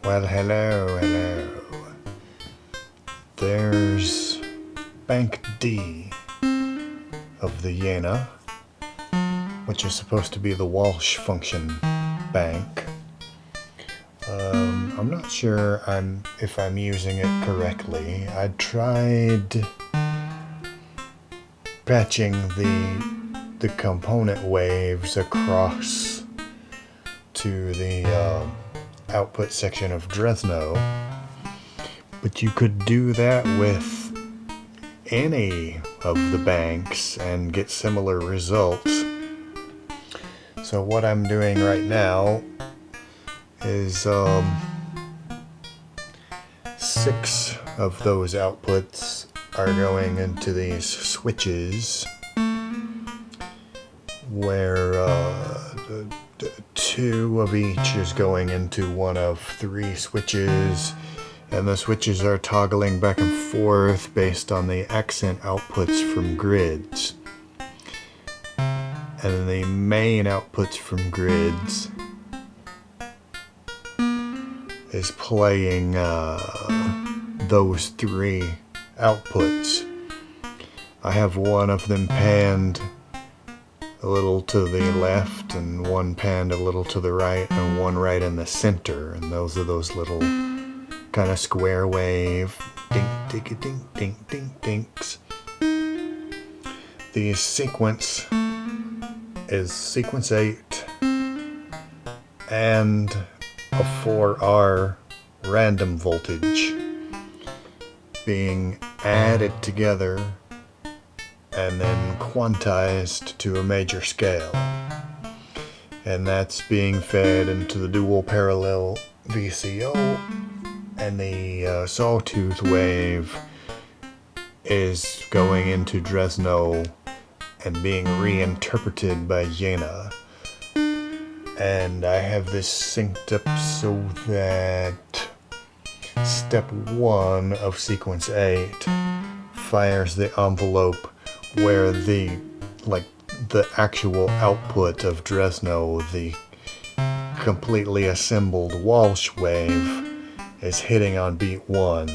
Well, hello. There's Bank D of the Jena, which is supposed to be the Walsh function bank. I'm not sure if I'm using it correctly. I tried patching the component waves across to the output section of Dresno, but you could do that with any of the banks and get similar results. So what I'm doing right now is 6 of those outputs are going into these switches, where 2 of each is going into one of 3 switches, and the switches are toggling back and forth based on the accent outputs from grids. And the main outputs from grids is playing those 3 outputs. I have one of them panned a little to the left and one panned a little to the right and one right in the center, and those are those little kind of square wave dink dink dink dink dink dinks. The sequence is sequence 8 and a 4R random voltage being added together and then quantized to a major scale, and that's being fed into the dual parallel VCO, and the sawtooth wave is going into Dresno and being reinterpreted by Jena. And I have this synced up so that step 1 of sequence 8 fires the envelope where the actual output of Dresno, the completely assembled Walsh wave, is hitting on beat 1.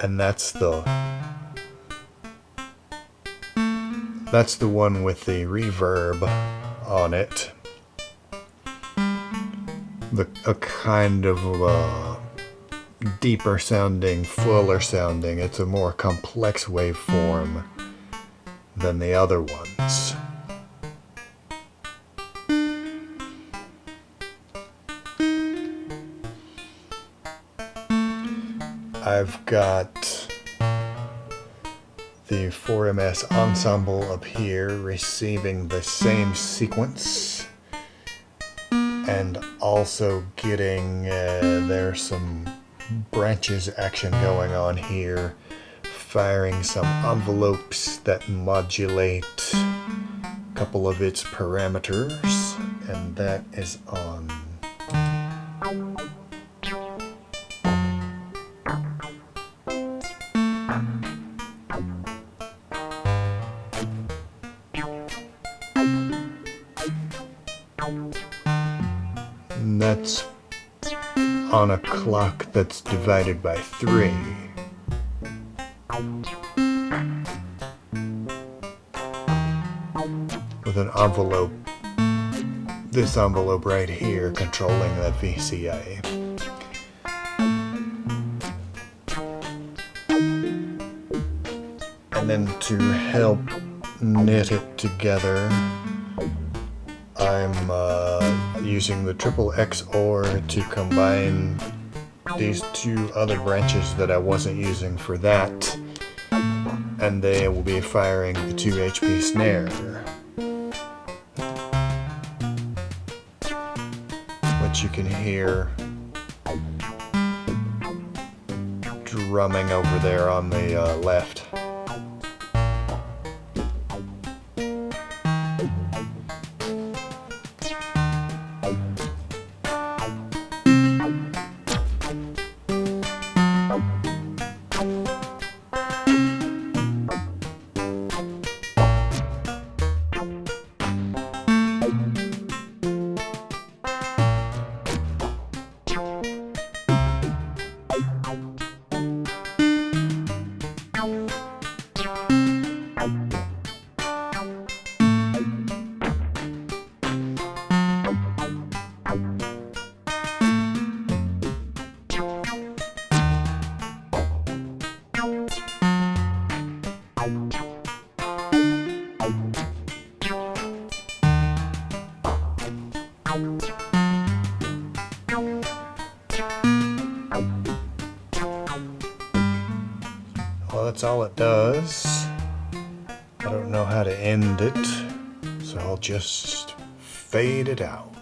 And that's the one with the reverb on it. A kind of deeper sounding, fuller sounding. It's a more complex waveform than the other ones. I've got the 4MS ensemble up here receiving the same sequence, and also getting there's some branches action going on here, firing some envelopes that modulate a couple of its parameters, and that is on. And that's on a clock that's divided by 3. With an envelope, this envelope right here, controlling that VCA. And then to help knit it together, I'm using the triple XOR to combine these 2 other branches that I wasn't using for that, and they will be firing the 2 HP snare, which you can hear drumming over there on the left. that's all it does. I don't know how to end it, so I'll just fade it out.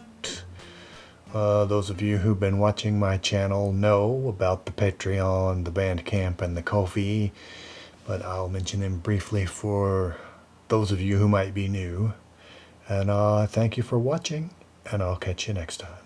Those of you who've been watching my channel know about the Patreon, the Bandcamp, and the Ko-fi, but I'll mention them briefly for those of you who might be new. And thank you for watching, and I'll catch you next time.